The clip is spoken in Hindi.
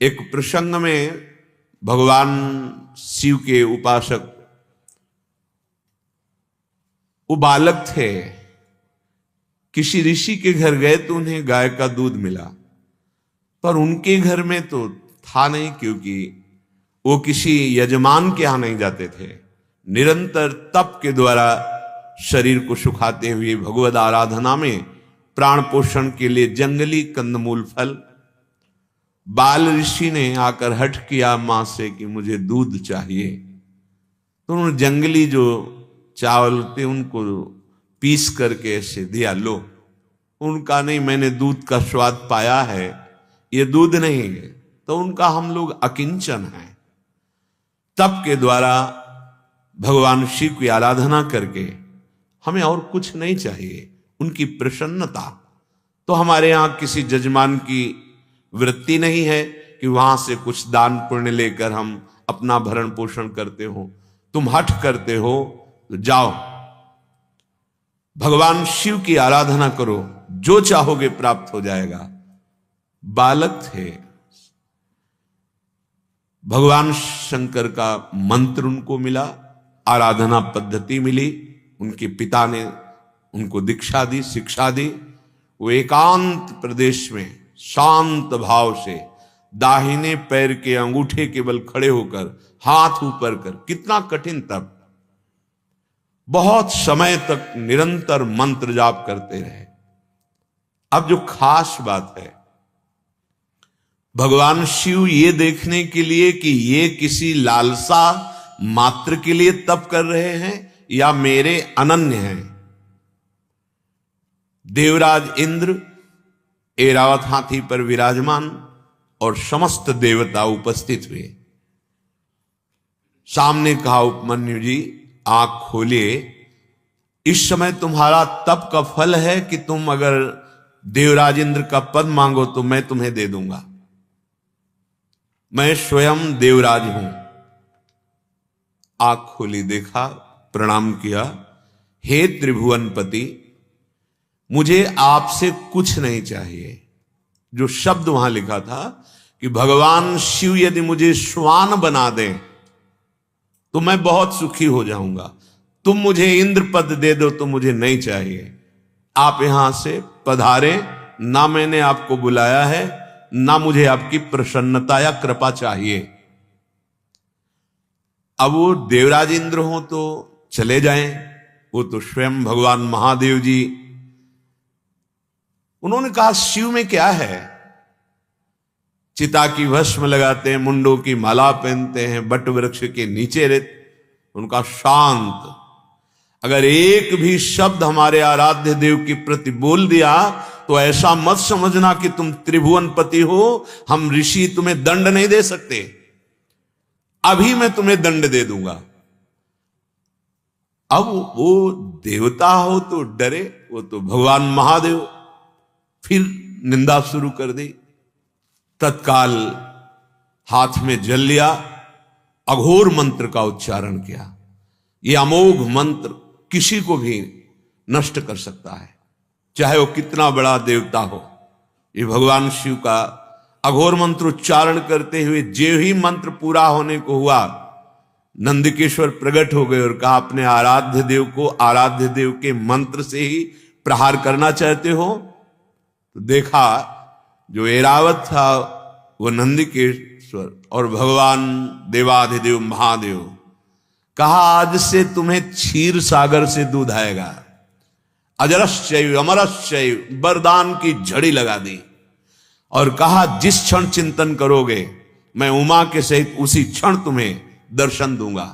एक प्रसंग में भगवान शिव के उपासक वो बालक थे, किसी ऋषि के घर गए तो उन्हें गाय का दूध मिला, पर उनके घर में तो था नहीं, क्योंकि वो किसी यजमान के यहां नहीं जाते थे। निरंतर तप के द्वारा शरीर को सुखाते हुए भगवद आराधना में प्राण पोषण के लिए जंगली कंदमूल फल। बाल ऋषि ने आकर हठ किया मां से कि मुझे दूध चाहिए, तो उन्होंने जंगली जो चावल थे उनको पीस करके ऐसे दिया, लो। उनका नहीं, मैंने दूध का स्वाद पाया है, ये दूध नहीं है। तो उनका हम लोग अकिंचन है। तप के द्वारा भगवान शिव की आराधना करके हमें और कुछ नहीं चाहिए, उनकी प्रसन्नता। तो हमारे यहां किसी जजमान की वृत्ति नहीं है कि वहां से कुछ दान पुण्य लेकर हम अपना भरण पोषण करते हो। तुम हठ करते हो तो जाओ भगवान शिव की आराधना करो, जो चाहोगे प्राप्त हो जाएगा। बालक थे, भगवान शंकर का मंत्र उनको मिला, आराधना पद्धति मिली, उनके पिता ने उनको दीक्षा दी, शिक्षा दी। वो एकांत प्रदेश में शांत भाव से दाहिने पैर के अंगूठे के बल खड़े होकर हाथ ऊपर कर, कितना कठिन तप, बहुत समय तक निरंतर मंत्र जाप करते रहे। अब जो खास बात है, भगवान शिव ये देखने के लिए कि ये किसी लालसा मात्र के लिए तप कर रहे हैं या मेरे अनन्य हैं, देवराज इंद्र ऐरावत हाथी पर विराजमान और समस्त देवता उपस्थित हुए। सामने कहा, उपमन्यु जी आंख खोलिए, इस समय तुम्हारा तप का फल है कि तुम अगर देवराज इंद्र का पद मांगो तो मैं तुम्हें दे दूंगा। मैं स्वयं देवराज हूं। आंख खोली, देखा, प्रणाम किया, हे त्रिभुवनपति, मुझे आपसे कुछ नहीं चाहिए। जो शब्द वहां लिखा था कि भगवान शिव यदि मुझे श्वान बना दें तो मैं बहुत सुखी हो जाऊंगा। तुम मुझे इंद्र पद दे दो तो मुझे नहीं चाहिए। आप यहां से पधारे, ना मैंने आपको बुलाया है, ना मुझे आपकी प्रसन्नता या कृपा चाहिए। अब वो देवराज इंद्र हो तो चले जाएं, वो तो स्वयं भगवान महादेव जी। उन्होंने कहा, शिव में क्या है? चिता की भस्म लगाते हैं, मुंडों की माला पहनते हैं, बट वृक्ष के नीचे रहते। उनका शांत, अगर एक भी शब्द हमारे आराध्य देव के प्रति बोल दिया तो ऐसा मत समझना कि तुम त्रिभुवनपति हो, हम ऋषि तुम्हें दंड नहीं दे सकते, अभी मैं तुम्हें दंड दे दूंगा। अब वो देवता हो तो डरे, वो तो भगवान महादेव। फिर निंदा शुरू कर दी। तत्काल हाथ में जल लिया, अघोर मंत्र का उच्चारण किया। यह अमोघ मंत्र किसी को भी नष्ट कर सकता है, चाहे वो कितना बड़ा देवता हो। ये भगवान शिव का अघोर मंत्र उच्चारण करते हुए जो ही मंत्र पूरा होने को हुआ, नंदकेश्वर प्रकट हो गए और कहा, अपने आराध्य देव को आराध्य देव के मंत्र से ही प्रहार करना चाहते हो? तो देखा जो ऐरावत था वो नंदकेश्वर और भगवान देवाधिदेव महादेव। कहा, आज से तुम्हें क्षीर सागर से दूध आएगा। अजरश्चैव अमरश्चैव वरदान की झड़ी लगा दी और कहा, जिस क्षण चिंतन करोगे मैं उमा के सहित उसी क्षण तुम्हें दर्शन दूंगा।